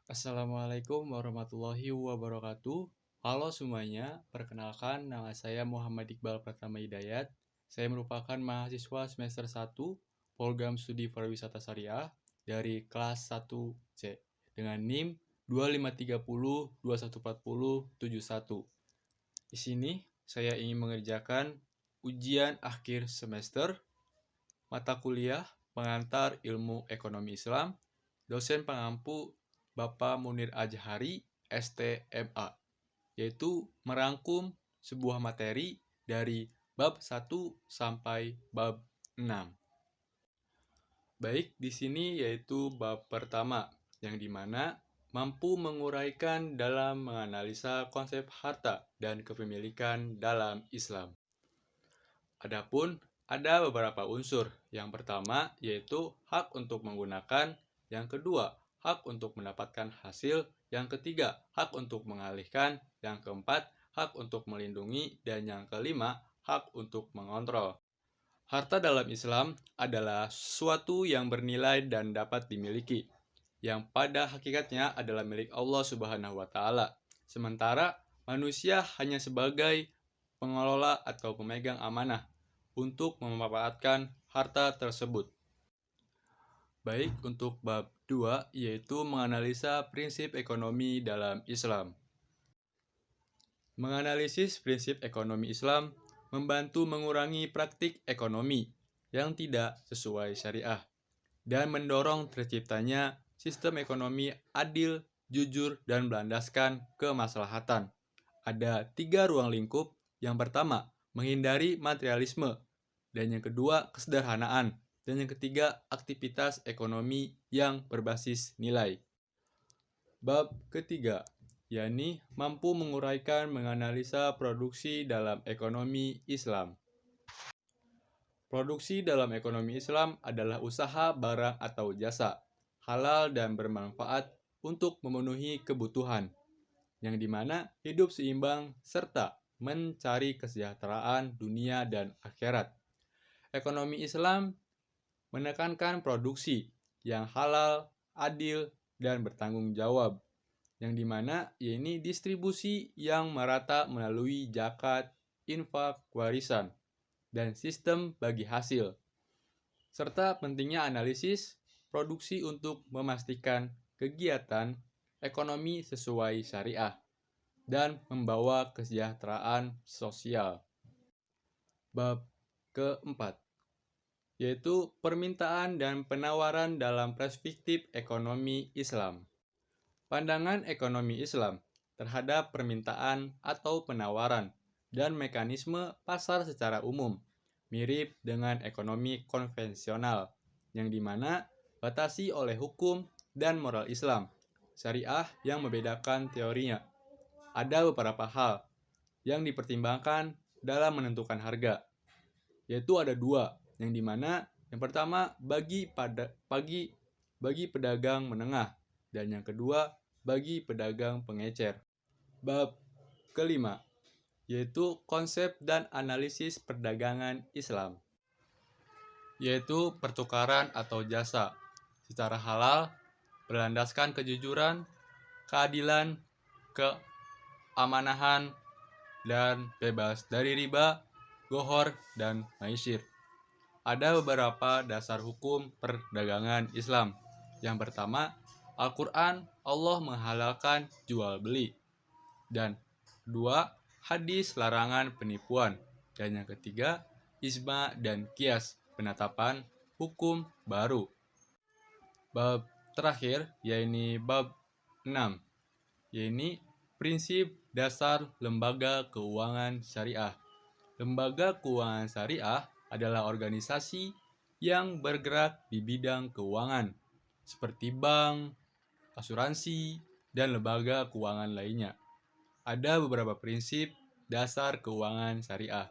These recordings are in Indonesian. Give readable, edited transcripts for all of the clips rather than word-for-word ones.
Assalamualaikum warahmatullahi wabarakatuh. Halo semuanya, perkenalkan nama saya Muhammad Iqbal Pratama Hidayat. Saya merupakan mahasiswa semester 1 Program Studi Pariwisata Syariah dari kelas 1C dengan NIM 2530214071. Di sini saya ingin mengerjakan ujian akhir semester mata kuliah pengantar ilmu ekonomi Islam, dosen pengampu Bapak Munir Ajhari, STMA, yaitu merangkum sebuah materi dari bab 1 sampai bab 6. Baik, di sini yaitu bab pertama, yang dimana mampu menguraikan dalam menganalisa konsep harta dan kepemilikan dalam Islam. Adapun ada beberapa unsur. Yang pertama yaitu hak untuk menggunakan, yang kedua hak untuk mendapatkan hasil, yang ketiga hak untuk mengalihkan, yang keempat hak untuk melindungi, dan yang kelima hak untuk mengontrol. Harta dalam Islam adalah sesuatu yang bernilai dan dapat dimiliki, yang pada hakikatnya adalah milik Allah Subhanahu wa Ta'ala. Sementara manusia hanya sebagai pengelola atau pemegang amanah untuk memanfaatkan harta tersebut. Baik, untuk bab 2 yaitu menganalisa prinsip ekonomi dalam Islam. Menganalisis prinsip ekonomi Islam membantu mengurangi praktik ekonomi yang tidak sesuai syariah dan mendorong terciptanya sistem ekonomi adil, jujur, dan berlandaskan kemaslahatan. Ada 3 ruang lingkup. Yang pertama, menghindari materialisme, dan yang kedua, kesederhanaan, dan yang ketiga, aktivitas ekonomi yang berbasis nilai. Bab ketiga, yakni mampu menguraikan menganalisa produksi dalam ekonomi Islam. Produksi dalam ekonomi Islam adalah usaha barang atau jasa, halal dan bermanfaat untuk memenuhi kebutuhan, yang dimana hidup seimbang serta mencari kesejahteraan dunia dan akhirat. Ekonomi Islam menekankan produksi yang halal, adil, dan bertanggung jawab, yang dimana ini distribusi yang merata melalui zakat, infak, warisan, dan sistem bagi hasil, serta pentingnya analisis produksi untuk memastikan kegiatan ekonomi sesuai syariah dan membawa kesejahteraan sosial. Bab keempat, yaitu permintaan dan penawaran dalam perspektif ekonomi Islam. Pandangan ekonomi Islam terhadap permintaan atau penawaran dan mekanisme pasar secara umum mirip dengan ekonomi konvensional, yang dimana batasi oleh hukum dan moral Islam, syariah yang membedakan teorinya. Ada beberapa hal yang dipertimbangkan dalam menentukan harga, yaitu ada 2, yang dimana yang pertama bagi pedagang menengah, dan yang kedua bagi pedagang pengecer. Bab kelima, yaitu konsep dan analisis perdagangan Islam, yaitu pertukaran atau jasa secara halal, berlandaskan kejujuran, keadilan, keamanahan, dan bebas dari riba, gohor, dan maisir. Ada beberapa dasar hukum perdagangan Islam. Yang pertama, Al-Quran, Allah menghalalkan jual beli. Dan kedua, hadis larangan penipuan. Dan yang ketiga, ijma dan qiyas, penetapan hukum baru. Bab terakhir, yaitu bab 6, yaitu prinsip dasar lembaga keuangan syariah. Lembaga keuangan syariah adalah organisasi yang bergerak di bidang keuangan, seperti bank, asuransi, dan lembaga keuangan lainnya. Ada beberapa prinsip dasar keuangan syariah.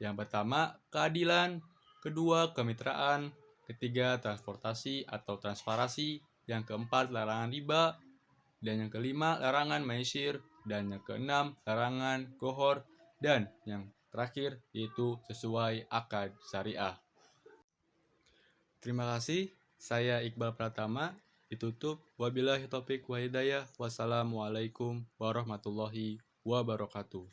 Yang pertama, keadilan, kedua, kemitraan, ketiga, transportasi atau transparasi, yang keempat, larangan riba, dan yang kelima, larangan maisir, dan yang keenam, larangan gohor, dan yang terakhir yaitu sesuai akad syariah. Terima kasih, saya Iqbal Pratama. ditutup. Wabillahi taufik wa hidayah. Wassalamualaikum warahmatullahi wabarakatuh.